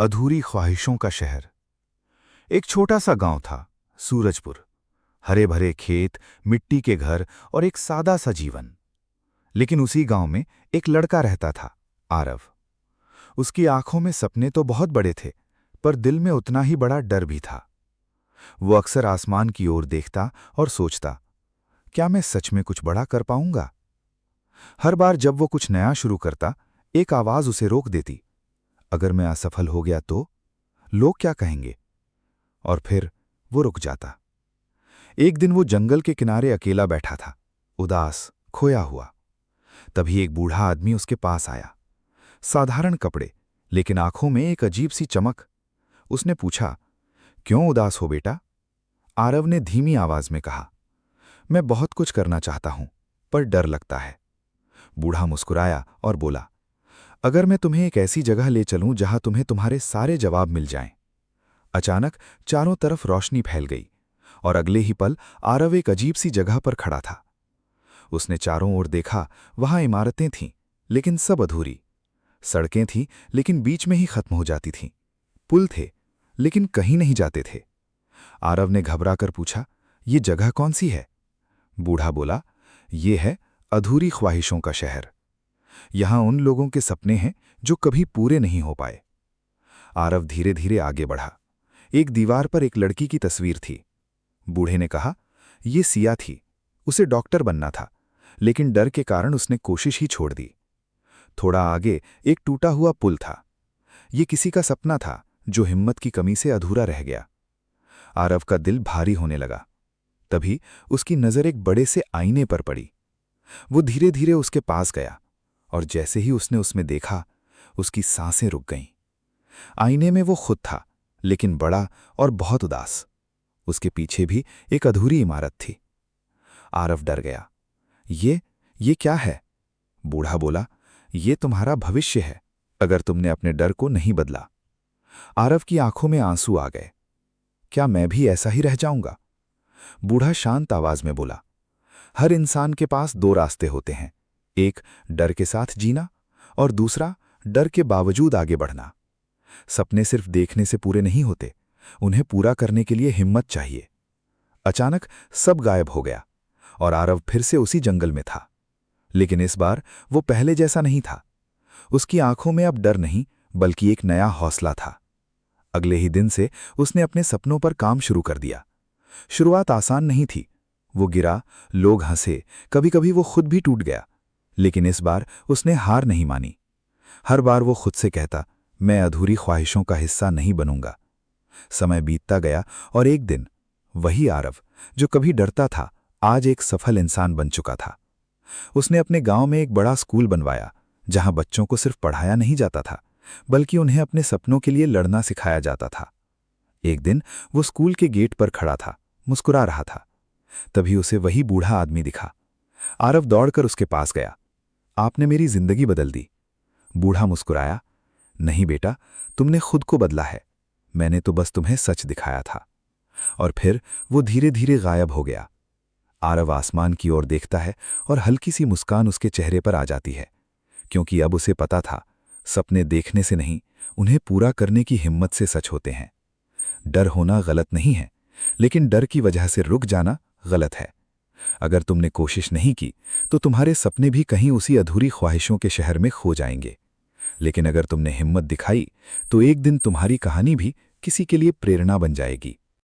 अधूरी ख्वाहिशों का शहर। एक छोटा सा गांव था, सूरजपुर। हरे भरे खेत, मिट्टी के घर और एक सादा सा जीवन। लेकिन उसी गांव में एक लड़का रहता था, आरव। उसकी आंखों में सपने तो बहुत बड़े थे, पर दिल में उतना ही बड़ा डर भी था। वो अक्सर आसमान की ओर देखता और सोचता, क्या मैं सच में कुछ बड़ा कर पाऊंगा? हर बार जब वो कुछ नया शुरू करता, एक आवाज उसे रोक देती, अगर मैं असफल हो गया तो लोग क्या कहेंगे? और फिर वो रुक जाता। एक दिन वो जंगल के किनारे अकेला बैठा था, उदास, खोया हुआ। तभी एक बूढ़ा आदमी उसके पास आया। साधारण कपड़े, लेकिन आंखों में एक अजीब सी चमक। उसने पूछा, क्यों उदास हो बेटा? आरव ने धीमी आवाज में कहा, मैं बहुत कुछ करना चाहता हूं, पर डर लगता है। बूढ़ा मुस्कुराया और बोला, अगर मैं तुम्हें एक ऐसी जगह ले चलूं जहां तुम्हें तुम्हारे सारे जवाब मिल जाएं। अचानक चारों तरफ रोशनी फैल गई और अगले ही पल आरव एक अजीब सी जगह पर खड़ा था। उसने चारों ओर देखा, वहां इमारतें थीं, लेकिन सब अधूरी। सड़कें थीं, लेकिन बीच में ही खत्म हो जाती थीं। पुल थे, लेकिन कहीं नहीं जाते थे। आरव ने घबराकर पूछा, ये जगह कौन सी है? बूढ़ा बोला, ये है अधूरी ख्वाहिशों का शहर। यहां उन लोगों के सपने हैं जो कभी पूरे नहीं हो पाए। आरव धीरे धीरे आगे बढ़ा। एक दीवार पर एक लड़की की तस्वीर थी। बूढ़े ने कहा, ये सिया थी, उसे डॉक्टर बनना था, लेकिन डर के कारण उसने कोशिश ही छोड़ दी। थोड़ा आगे एक टूटा हुआ पुल था। ये किसी का सपना था जो हिम्मत की कमी से अधूरा रह गया। आरव का दिल भारी होने लगा। तभी उसकी नजर एक बड़े से आईने पर पड़ी। वो धीरे धीरे उसके पास गया, और जैसे ही उसने उसमें देखा, उसकी सांसें रुक गईं। आईने में वो खुद था, लेकिन बड़ा और बहुत उदास। उसके पीछे भी एक अधूरी इमारत थी। आरव डर गया। ये क्या है? बूढ़ा बोला, ये तुम्हारा भविष्य है, अगर तुमने अपने डर को नहीं बदला। आरव की आंखों में आंसू आ गए। क्या मैं भी ऐसा ही रह जाऊंगा? बूढ़ा शांत आवाज में बोला, हर इंसान के पास दो रास्ते होते हैं, एक डर के साथ जीना और दूसरा डर के बावजूद आगे बढ़ना। सपने सिर्फ देखने से पूरे नहीं होते, उन्हें पूरा करने के लिए हिम्मत चाहिए। अचानक सब गायब हो गया और आरव फिर से उसी जंगल में था। लेकिन इस बार वो पहले जैसा नहीं था। उसकी आंखों में अब डर नहीं, बल्कि एक नया हौसला था। अगले ही दिन से उसने अपने सपनों पर काम शुरू कर दिया। शुरुआत आसान नहीं थी। वो गिरा, लोग हंसे, कभी कभी वो खुद भी टूट गया। लेकिन इस बार उसने हार नहीं मानी। हर बार वो खुद से कहता, मैं अधूरी ख्वाहिशों का हिस्सा नहीं बनूंगा। समय बीतता गया और एक दिन वही आरव जो कभी डरता था, आज एक सफल इंसान बन चुका था। उसने अपने गांव में एक बड़ा स्कूल बनवाया, जहां बच्चों को सिर्फ पढ़ाया नहीं जाता था, बल्कि उन्हें अपने सपनों के लिए लड़ना सिखाया जाता था। एक दिन वो स्कूल के गेट पर खड़ा था, मुस्कुरा रहा था। तभी उसे वही बूढ़ा आदमी दिखा। आरव दौड़कर उसके पास गया। आपने मेरी जिंदगी बदल दी। बूढ़ा मुस्कुराया, नहीं बेटा, तुमने खुद को बदला है, मैंने तो बस तुम्हें सच दिखाया था। और फिर वो धीरे धीरे गायब हो गया। आरव आसमान की ओर देखता है और हल्की सी मुस्कान उसके चेहरे पर आ जाती है, क्योंकि अब उसे पता था, सपने देखने से नहीं, उन्हें पूरा करने की हिम्मत से सच होते हैं। डर होना गलत नहीं है, लेकिन डर की वजह से रुक जाना गलत है। अगर तुमने कोशिश नहीं की, तो तुम्हारे सपने भी कहीं उसी अधूरी ख्वाहिशों के शहर में खो जाएंगे। लेकिन अगर तुमने हिम्मत दिखाई, तो एक दिन तुम्हारी कहानी भी किसी के लिए प्रेरणा बन जाएगी।